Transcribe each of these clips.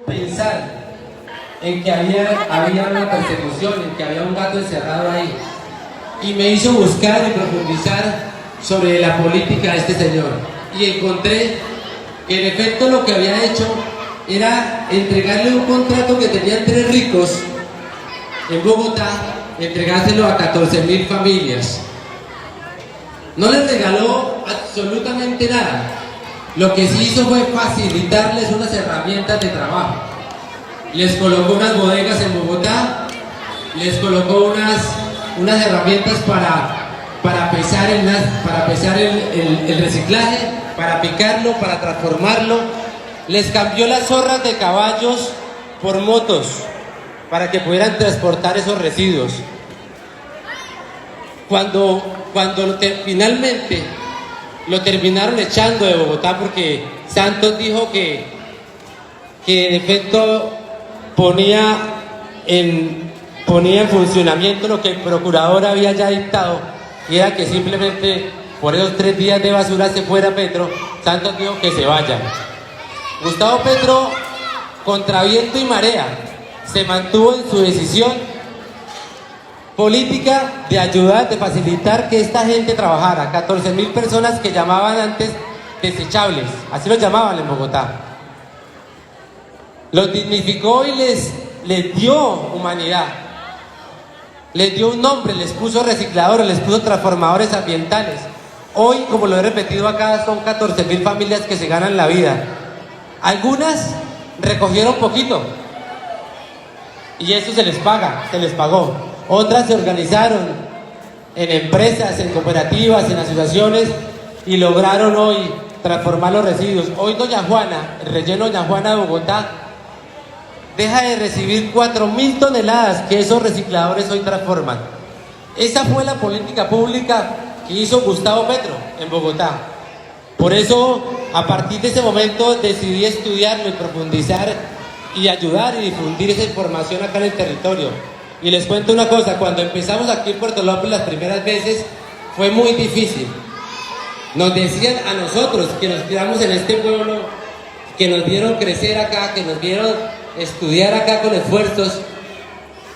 pensar en que había una persecución, en que había un gato encerrado ahí. Y me hizo buscar y profundizar sobre la política de este señor. Y encontré que en efecto lo que había hecho era entregarle un contrato que tenían 3 ricos en Bogotá, entregárselo a 14.000 familias. No les regaló absolutamente nada. Lo que sí hizo fue facilitarles unas herramientas de trabajo. Les colocó unas bodegas en Bogotá, les colocó unas herramientas para pesar, el reciclaje, para picarlo, para transformarlo. Les cambió las zorras de caballos por motos para que pudieran transportar esos residuos. Cuando finalmente lo terminaron echando de Bogotá, porque Santos dijo que en efecto ponía en funcionamiento lo que el procurador había ya dictado, y era que simplemente por esos 3 días de basura se fuera Petro. Santos dijo que se vaya. Gustavo Petro, contra viento y marea, se mantuvo en su decisión política de ayudar, de facilitar que esta gente trabajara. 14.000 personas que llamaban antes desechables, así los llamaban en Bogotá. Los dignificó y les dio humanidad. Les dio un nombre, les puso recicladores, les puso transformadores ambientales. Hoy, como lo he repetido acá, son 14.000 familias que se ganan la vida. Algunas recogieron poquito y eso se les pagó. Otras se organizaron en empresas, en cooperativas, en asociaciones y lograron hoy transformar los residuos. Hoy Doña Juana, el relleno Doña Juana de Bogotá, deja de recibir 4.000 toneladas que esos recicladores hoy transforman. Esa fue la política pública que hizo Gustavo Petro en Bogotá. Por eso, a partir de ese momento, decidí estudiarlo y profundizar y ayudar y difundir esa información acá en el territorio. Y les cuento una cosa, cuando empezamos aquí en Puerto López las primeras veces, fue muy difícil. Nos decían a nosotros que nos criamos en este pueblo, que nos vieron crecer acá, que nos vieron estudiar acá con esfuerzos,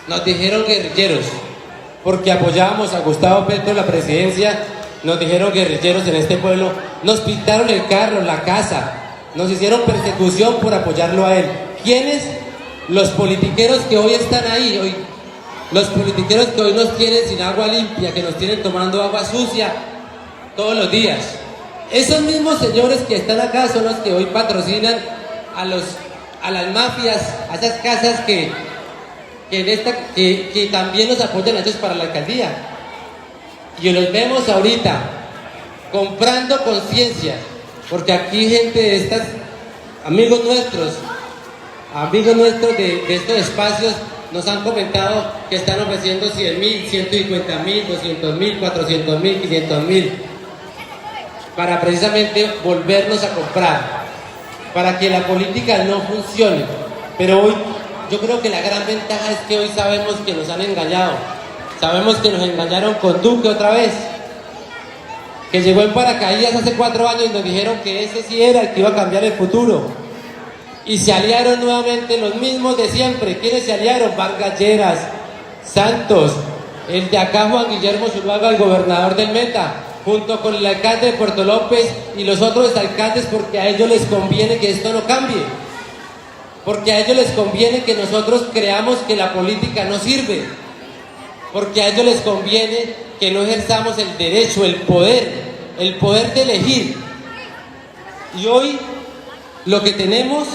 nos dijeron guerrilleros, porque apoyábamos a Gustavo Petro en la presidencia. Nos dijeron guerrilleros en este pueblo, nos pintaron el carro, la casa, nos hicieron persecución por apoyarlo a él. ¿Quiénes? Los politiqueros que hoy están ahí, los politiqueros que hoy nos tienen sin agua limpia, que nos tienen tomando agua sucia todos los días. Esos mismos señores que están acá son los que hoy patrocinan a las mafias, a esas casas que también nos apoyan a ellos para la alcaldía. Y los vemos ahorita comprando conciencia, porque aquí gente de estas, amigos nuestros de estos espacios nos han comentado que están ofreciendo 100.000, 150.000, 200.000, 400.000, 500.000 para precisamente volvernos a comprar, para que la política no funcione. Pero hoy yo creo que la gran ventaja es que hoy sabemos que nos han engañado. Sabemos que nos engañaron con Duque otra vez, que llegó en paracaídas hace 4 años y nos dijeron que ese sí era el que iba a cambiar el futuro. Y se aliaron nuevamente los mismos de siempre. ¿Quiénes se aliaron? Vargas Lleras, Santos, el de acá Juan Guillermo Zuluaga, el gobernador del Meta, junto con el alcalde de Puerto López y los otros alcaldes, porque a ellos les conviene que esto no cambie. Porque a ellos les conviene que nosotros creamos que la política no sirve. Porque a ellos les conviene que no ejerzamos el derecho, el poder de elegir. Y hoy lo que tenemos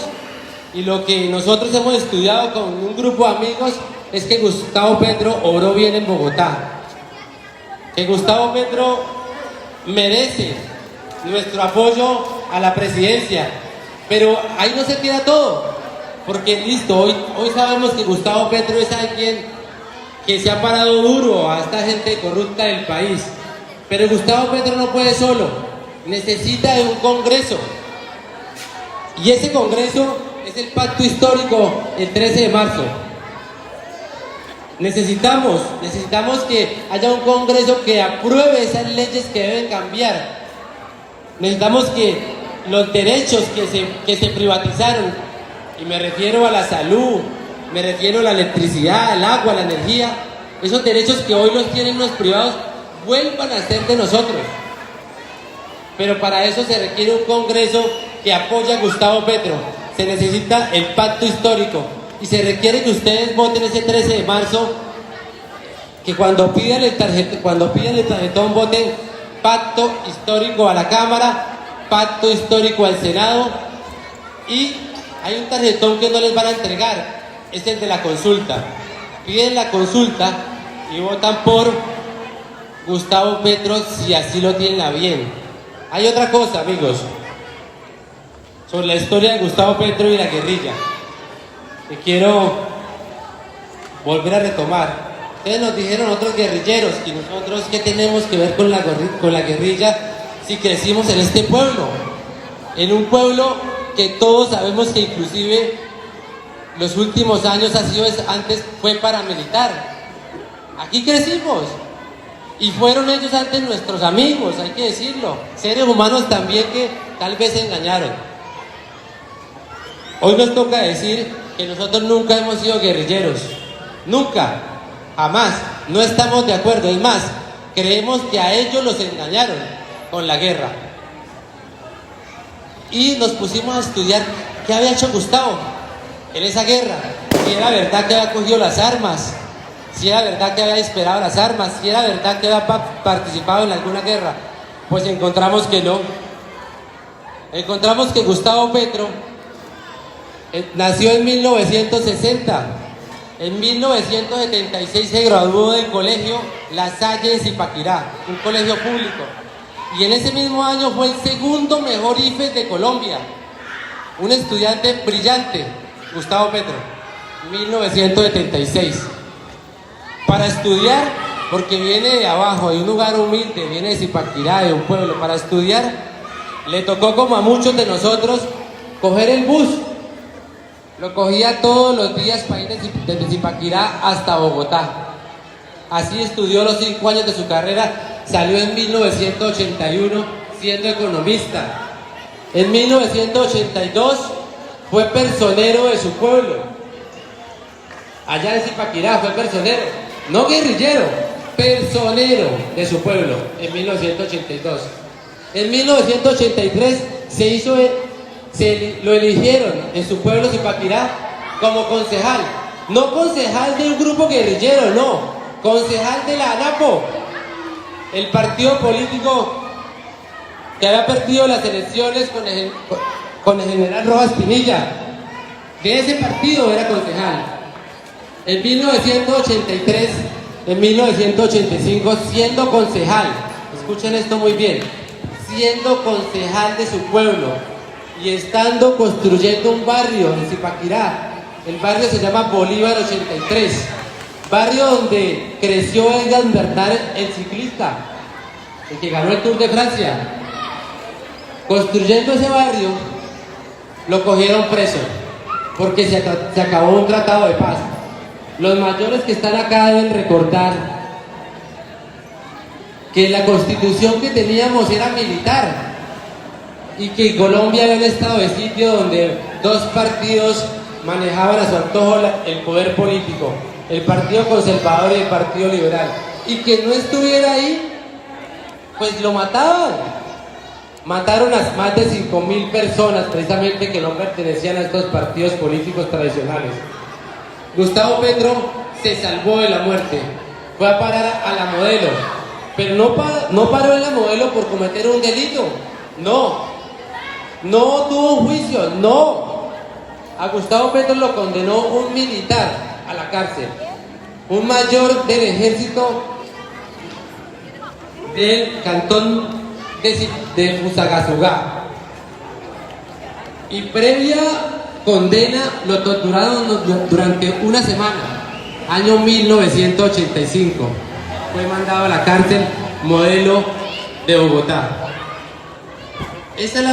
y lo que nosotros hemos estudiado con un grupo de amigos es que Gustavo Petro obró bien en Bogotá. Que Gustavo Petro merece nuestro apoyo a la presidencia. Pero ahí no se queda todo. Porque listo, hoy sabemos que Gustavo Petro es alguien que se ha parado duro a esta gente corrupta del país. Pero Gustavo Petro no puede solo, necesita de un congreso. Y ese congreso es el pacto histórico el 13 de marzo. Necesitamos que haya un congreso que apruebe esas leyes que deben cambiar. Necesitamos que los derechos que se privatizaron, Y me refiero a la salud, me refiero a la electricidad, al agua, la energía. Esos derechos que hoy los tienen los privados, vuelvan a ser de nosotros. Pero para eso se requiere un Congreso que apoye a Gustavo Petro. Se necesita el pacto histórico. Y se requiere que ustedes voten ese 13 de marzo, que cuando pidan el tarjetón voten pacto histórico a la Cámara, pacto histórico al Senado. Y hay un tarjetón que no les van a entregar, es el de la consulta. Piden la consulta y votan por Gustavo Petro si así lo tienen a bien. Hay otra cosa, amigos, sobre la historia de Gustavo Petro y la guerrilla, que quiero volver a retomar. Ustedes nos dijeron otros guerrilleros, y nosotros, ¿qué tenemos que ver con la guerrilla si crecimos en este pueblo? En un pueblo que todos sabemos que inclusive los últimos años antes fue paramilitar. Aquí crecimos. Y fueron ellos antes nuestros amigos, hay que decirlo. Seres humanos también que tal vez se engañaron. Hoy nos toca decir que nosotros nunca hemos sido guerrilleros. Nunca, jamás. No estamos de acuerdo. Es más, creemos que a ellos los engañaron con la guerra. Y nos pusimos a estudiar qué había hecho Gustavo en esa guerra. Si era verdad que había cogido las armas, si era verdad que había disparado las armas, si era verdad que había participado en alguna guerra. Pues encontramos que no. Encontramos que Gustavo Petro nació en 1960. En 1976 se graduó del colegio La Salle de Zipaquirá, un colegio público. Y en ese mismo año fue el segundo mejor IFES de Colombia. Un estudiante brillante, Gustavo Petro, 1976. Para estudiar, porque viene de abajo, de un lugar humilde, viene de Zipaquirá, de un pueblo. Para estudiar, le tocó, como a muchos de nosotros, coger el bus. Lo cogía todos los días para ir desde Zipaquirá hasta Bogotá. Así estudió los 5 años de su carrera. Salió en 1981 siendo economista. En 1982 fue personero de su pueblo. Allá en Zipaquirá fue personero, no guerrillero, personero de su pueblo en 1982. En 1983 lo eligieron en su pueblo Zipaquirá como concejal. No concejal de un grupo guerrillero, no, concejal de la ANAPO, el partido político que había perdido las elecciones con el general Rojas Pinilla. De ese partido era concejal. En 1983, en 1985, siendo concejal, escuchen esto muy bien, siendo concejal de su pueblo y estando construyendo un barrio en Zipaquirá. El barrio se llama Bolívar 83, barrio donde creció Egan Bernal, el ciclista, el que ganó el Tour de Francia. Construyendo ese barrio, lo cogieron preso, porque se acabó un tratado de paz. Los mayores que están acá deben recordar que la constitución que teníamos era militar y que Colombia era un estado de sitio donde 2 partidos manejaban a su antojo el poder político, el Partido Conservador y el Partido Liberal, y que no estuviera ahí, pues lo mataban. Mataron a más de 5.000 personas precisamente que no pertenecían a estos partidos políticos tradicionales. Gustavo Petro se salvó de la muerte, fue a parar a la Modelo, pero no paró en la Modelo por cometer un delito, no tuvo un juicio, no. A Gustavo Petro lo condenó un militar a la cárcel, un mayor del ejército del cantón de Fusagasugá, y previa condena lo torturaron durante una semana. Año 1985 fue mandado a la cárcel Modelo de Bogotá. Esa es la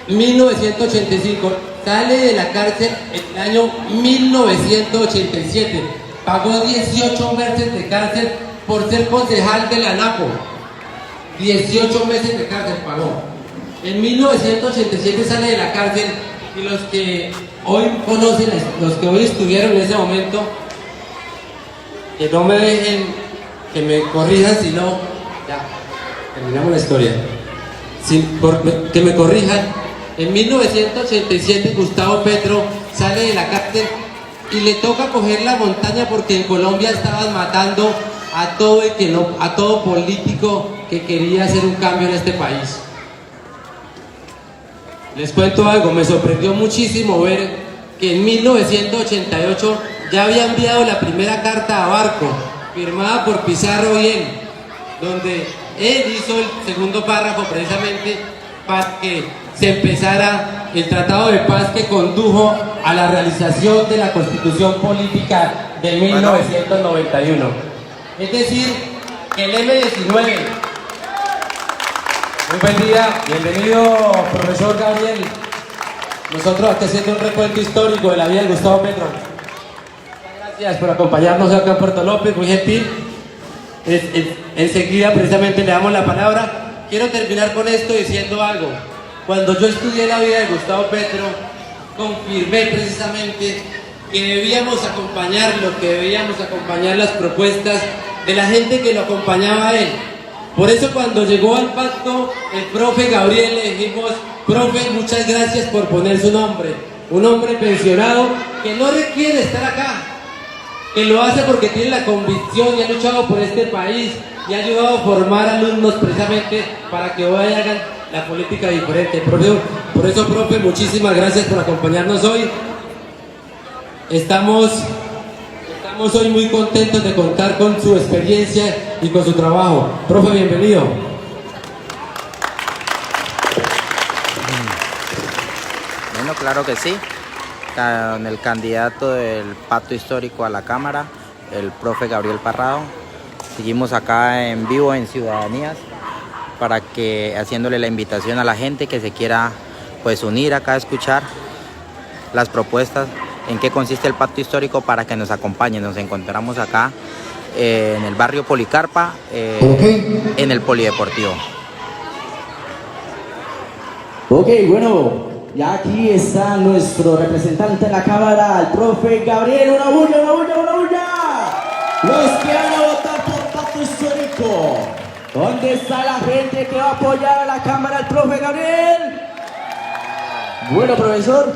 1985. Sale de la cárcel en el año 1987. Pagó 18 meses de cárcel por ser concejal de la ANAPO. 18 meses de cárcel pagó. En 1987 sale de la cárcel, y los que hoy conocen, los que hoy estuvieron en ese momento, que no me dejen, que me corrijan, si no, ya, terminamos la historia. Que me corrijan. En 1987 Gustavo Petro sale de la cárcel y le toca coger la montaña porque en Colombia estaban matando a todo político que quería hacer un cambio en este país. Les cuento algo, me sorprendió muchísimo ver que en 1988 ya había enviado la primera carta a Barco, firmada por Pizarro y él, donde él hizo el segundo párrafo precisamente para que se empezara el tratado de paz que condujo a la realización de la Constitución Política de 1991. Es decir, que el M-19. Muy buen día, bienvenido profesor Gabriel. Nosotros aquí haciendo un recuento histórico de la vida de Gustavo Petro. Gracias por acompañarnos acá en Puerto López, muy gentil. Enseguida precisamente le damos la palabra. Quiero terminar con esto diciendo algo. Cuando yo estudié la vida de Gustavo Petro, confirmé precisamente que debíamos acompañarlo, que debíamos acompañar las propuestas de la gente que lo acompañaba a él. Por eso cuando llegó al pacto, el profe Gabriel le dijimos: profe, muchas gracias por poner su nombre. Un hombre pensionado que no requiere estar acá, que lo hace porque tiene la convicción y ha luchado por este país y ha ayudado a formar alumnos precisamente para que hoy hagan la política diferente. Por eso, profe, muchísimas gracias por acompañarnos hoy. Estamos hoy muy contentos de contar con su experiencia y con su trabajo. Profe, bienvenido. Bueno, claro que sí. Con el candidato del Pacto Histórico a la Cámara, el profe Gabriel Parrado. Seguimos acá en vivo en Ciudadanías para que haciéndole la invitación a la gente que se quiera pues unir acá a escuchar las propuestas, en qué consiste el Pacto Histórico, para que nos acompañen. Nos encontramos acá en el barrio Policarpa, en el Polideportivo. Ok, bueno, ya aquí está nuestro representante en la Cámara, el profe Gabriel. ¡Una bulla, una bulla, una bulla! Los que van a votar por Pacto Histórico. ¿Dónde está la gente que va a apoyar a la Cámara al profe Gabriel? Bueno, profesor,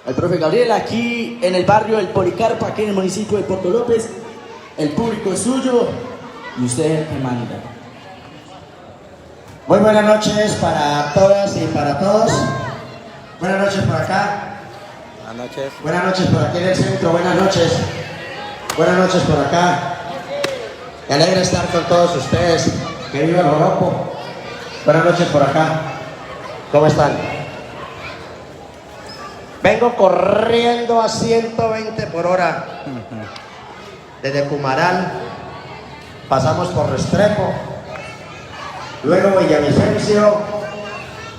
el profe Gabriel aquí en el barrio del Policarpa, aquí en el municipio de Puerto López. El público es suyo y usted es el que manda. Muy buenas noches para todas y para todos. Buenas noches por acá. Buenas noches. Buenas noches por aquí en el centro. Buenas noches. Buenas noches por acá. Me alegra estar con todos ustedes. Que viva el Oropo. Buenas noches por acá. ¿Cómo están? Vengo corriendo a 120 por hora. Desde Cumaral. Pasamos por Restrepo. Luego Villavicencio.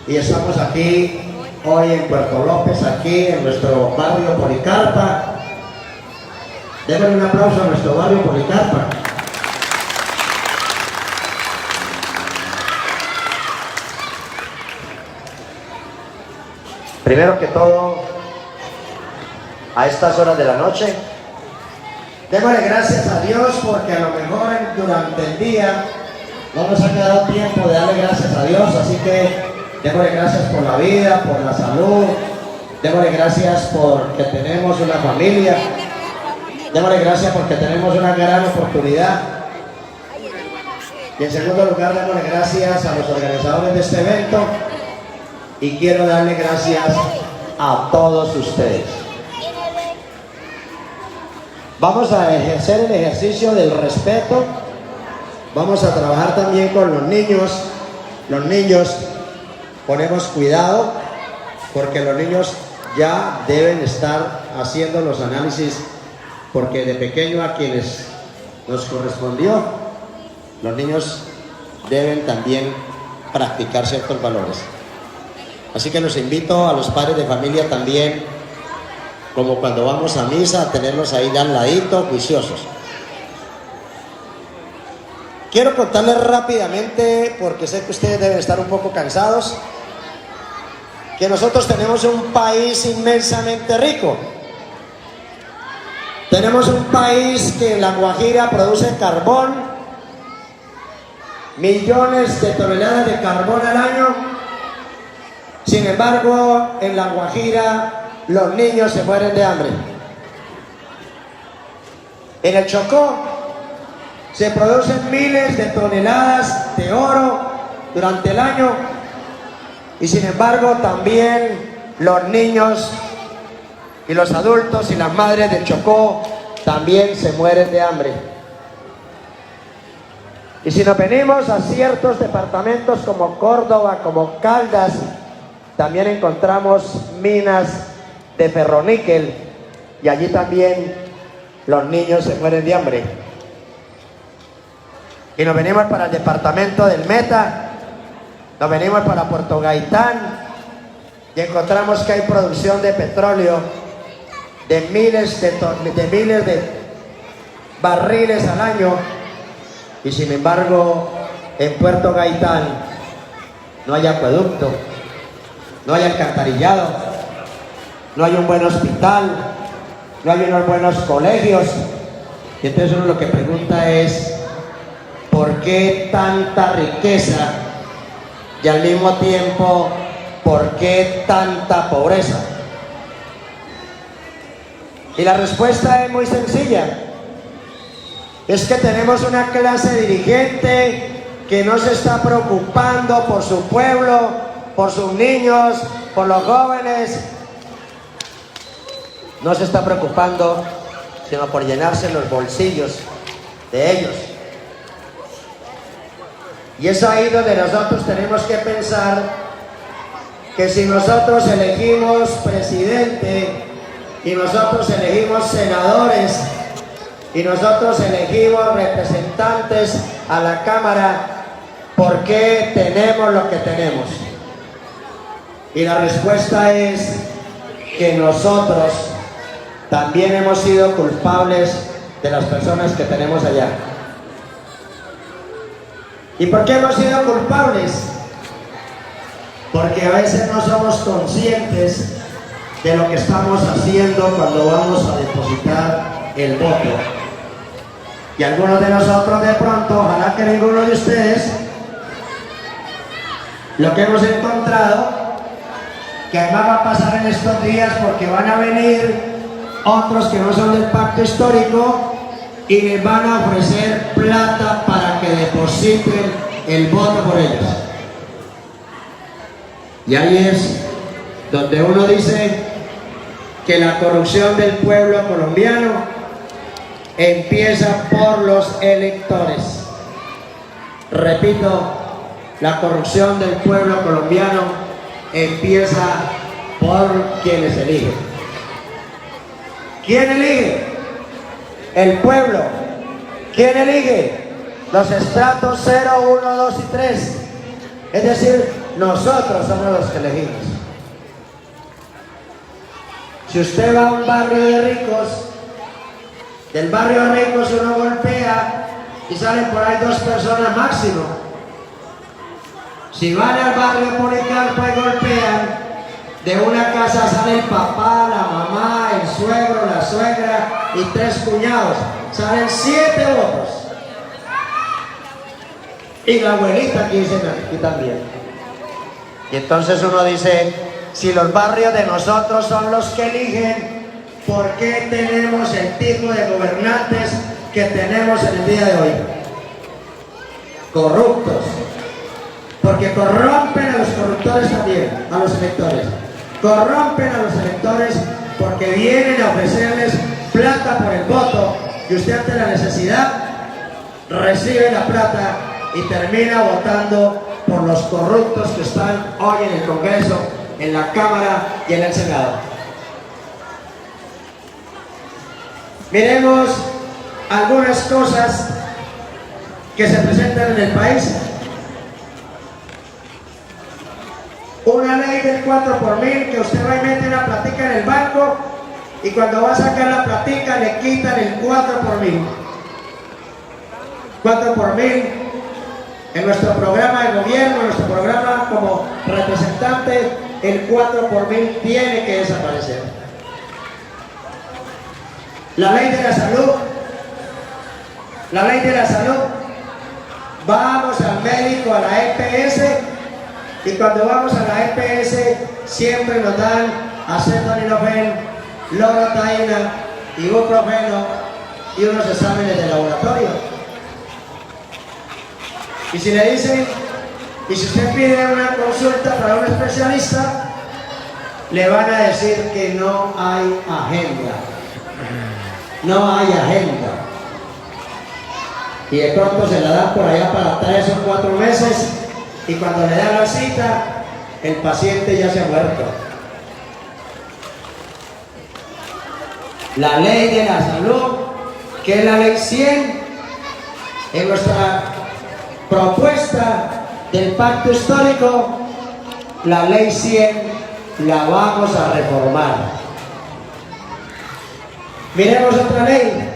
Y estamos aquí hoy en Puerto López, aquí en nuestro barrio Policarpa. Denle un aplauso a nuestro barrio Policarpa. Primero que todo, a estas horas de la noche, démosle gracias a Dios, porque a lo mejor durante el día no nos ha quedado tiempo de darle gracias a Dios, así que démosle gracias por la vida, por la salud, démosle gracias porque tenemos una familia, démosle gracias porque tenemos una gran oportunidad. Y en segundo lugar, démosle gracias a los organizadores de este evento. Y quiero darle gracias a todos ustedes. Vamos a ejercer el ejercicio del respeto. Vamos a trabajar también con los niños. Los niños, ponemos cuidado, porque los niños ya deben estar haciendo los análisis, porque de pequeño a quienes nos correspondió, los niños deben también practicar ciertos valores. Así que los invito a los padres de familia también, como cuando vamos a misa, a tenerlos ahí de al ladito, juiciosos. Quiero contarles rápidamente, porque sé que ustedes deben estar un poco cansados, que nosotros tenemos un país inmensamente rico. Tenemos un país que en La Guajira produce carbón, millones de toneladas de carbón al año. Sin embargo, en La Guajira los niños se mueren de hambre. En el Chocó se producen miles de toneladas de oro durante el año y sin embargo también los niños y los adultos y las madres del Chocó también se mueren de hambre. Y si nos venimos a ciertos departamentos como Córdoba, como Caldas, también encontramos minas de ferroníquel y allí también los niños se mueren de hambre. Y nos venimos para el departamento del Meta, nos venimos para Puerto Gaitán y encontramos que hay producción de petróleo de miles de barriles al año y sin embargo en Puerto Gaitán no hay acueducto, no hay alcantarillado, no hay un buen hospital, no hay unos buenos colegios. Y entonces uno lo que pregunta es ¿por qué tanta riqueza y al mismo tiempo por qué tanta pobreza? Y la respuesta es muy sencilla. Es que tenemos una clase dirigente que no se está preocupando por su pueblo, por sus niños, por los jóvenes. No se está preocupando sino por llenarse los bolsillos de ellos. Y es ahí donde nosotros tenemos que pensar que si nosotros elegimos presidente y nosotros elegimos senadores y nosotros elegimos representantes a la Cámara, ¿por qué tenemos lo que tenemos? Y la respuesta es que nosotros también hemos sido culpables de las personas que tenemos allá. ¿Y por qué hemos sido culpables? Porque a veces no somos conscientes de lo que estamos haciendo cuando vamos a depositar el voto. Y algunos de nosotros de pronto, ojalá que ninguno de ustedes, lo que hemos encontrado, que además va a pasar en estos días porque van a venir otros que no son del pacto histórico y les van a ofrecer plata para que depositen el voto por ellos. Y ahí es donde uno dice que la corrupción del pueblo colombiano empieza por los electores. Repito, la corrupción del pueblo colombiano empieza por quienes eligen. ¿Quién elige? El pueblo. ¿Quién elige? Los estratos 0, 1, 2 y 3. Es decir, nosotros somos los que elegimos. Si usted va a un barrio de ricos, del barrio de ricos uno golpea y salen por ahí 2 personas máximo. Si van al barrio de Policarpa y golpean, de una casa sale el papá, la mamá, el suegro, la suegra y 3 cuñados. Salen 7 votos. Y la abuelita aquí también. Y entonces uno dice, si los barrios de nosotros son los que eligen, ¿por qué tenemos el tipo de gobernantes que tenemos en el día de hoy? Corruptos. Porque corrompen a los corruptores también, a los electores. Corrompen a los electores porque vienen a ofrecerles plata por el voto y usted ante la necesidad recibe la plata y termina votando por los corruptos que están hoy en el Congreso, en la Cámara y en el Senado. Miremos algunas cosas que se presentan en el país. Una ley del 4 por 1000 que usted va y mete una platica en el banco y cuando va a sacar la platica le quitan el 4 por 1000. 4 por 1000 en nuestro programa de gobierno, en nuestro programa como representante, el 4 por mil tiene que desaparecer. La ley de la salud, vamos al médico, a la EPS, y cuando vamos a la EPS siempre nos dan acetaminofén, lorotaína, ibuprofeno y unos exámenes de laboratorio. Y si le dicen, y si usted pide una consulta para un especialista, le van a decir que no hay agenda. No hay agenda. Y de pronto se la dan por allá para 3 o 4 meses, y cuando le dan la cita, el paciente ya se ha muerto. La ley de la salud, que es la ley 100, en nuestra propuesta del pacto histórico, la ley 100 la vamos a reformar. Miremos otra ley,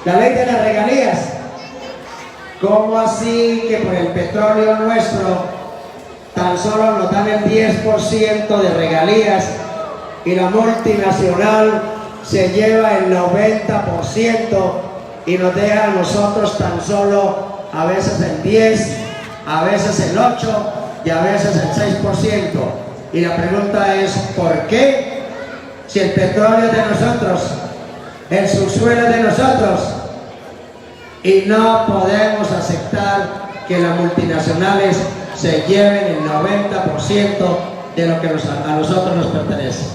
la ley de las regalías. ¿Cómo así que por el petróleo nuestro tan solo nos dan el 10% de regalías y la multinacional se lleva el 90% y nos deja a nosotros tan solo a veces el 10%, a veces el 8% y a veces el 6%? Y la pregunta es, ¿por qué? Si el petróleo es de nosotros, el subsuelo es de nosotros, y no podemos aceptar que las multinacionales se lleven el 90% de lo que a nosotros nos pertenece.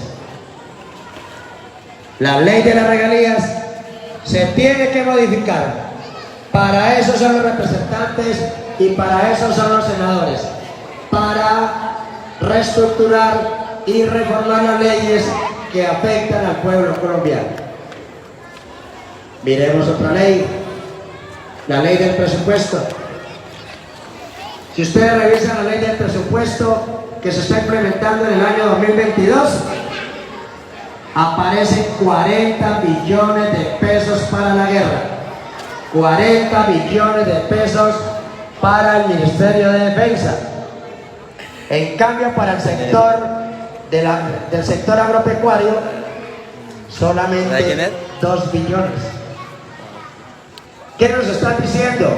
La ley de las regalías se tiene que modificar. Para eso son los representantes y para eso son los senadores, para reestructurar y reformar las leyes que afectan al pueblo colombiano. Miremos otra ley, la ley del presupuesto. Si ustedes revisan la ley del presupuesto que se está implementando en el año 2022, aparecen 40 billones de pesos para la guerra, 40 billones de pesos para el Ministerio de Defensa. En cambio, para el sector del sector agropecuario, solamente 2 billones. ¿Qué nos están diciendo?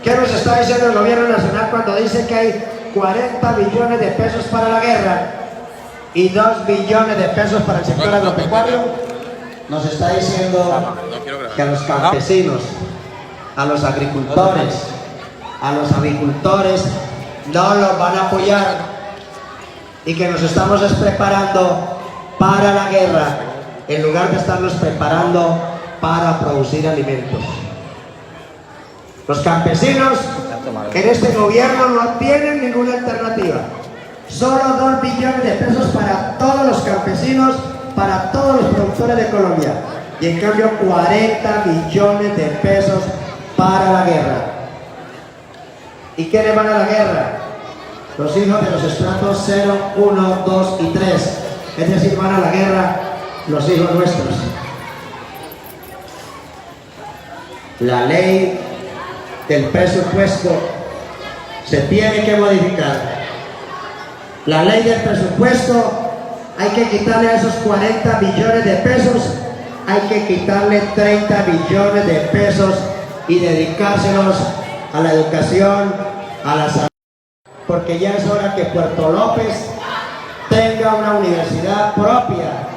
¿Qué nos está diciendo el gobierno nacional cuando dice que hay 40 billones de pesos para la guerra y 2 billones de pesos para el sector agropecuario? Nos está diciendo que a los campesinos, a los agricultores, a los avicultores no los van a apoyar, y que nos estamos preparando para la guerra en lugar de estarnos preparando para producir alimentos. Los campesinos en este gobierno no tienen ninguna alternativa. Solo 2 billones de pesos para todos los campesinos, para todos los productores de Colombia, y en cambio 40 billones de pesos para la guerra. ¿Y qué le van a la guerra? Los hijos de los estratos 0, 1, 2 y 3, es decir, van a la guerra los hijos nuestros. La ley del presupuesto se tiene que modificar. La ley del presupuesto, hay que quitarle a esos 40 billones de pesos, hay que quitarle 30 billones de pesos y dedicárselos a la educación, a la salud, porque ya es hora que Puerto López tenga una universidad propia,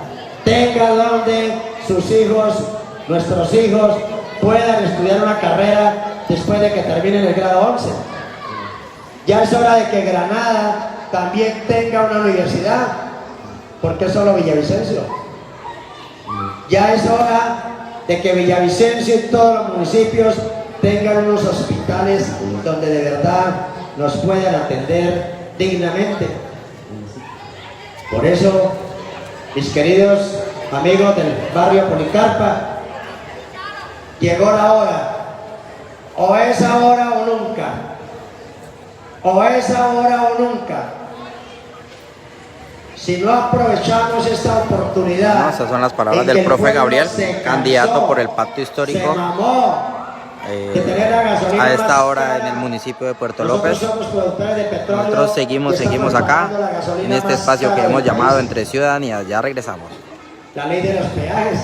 tenga donde sus hijos, nuestros hijos, puedan estudiar una carrera después de que terminen el grado 11. Ya es hora de que Granada también tenga una universidad, porque solo Villavicencio. Ya es hora de que Villavicencio y todos los municipios tengan unos hospitales donde de verdad nos puedan atender dignamente. Por eso, mis queridos amigos del barrio Policarpa, llegó la hora. O es ahora o nunca. O es ahora o nunca. Si no aprovechamos esta oportunidad. No, esas son las palabras del profe Gabriel, candidato por el pacto histórico. Se mamó tener la gasolina a esta más hora cara. en el municipio de Puerto Nosotros López. somos productores de petróleo. Nosotros y seguimos estamos acá pagando la gasolina en este más espacio que cara hemos del llamado país. Entre Ciudadanías. Ya regresamos. La ley de los peajes.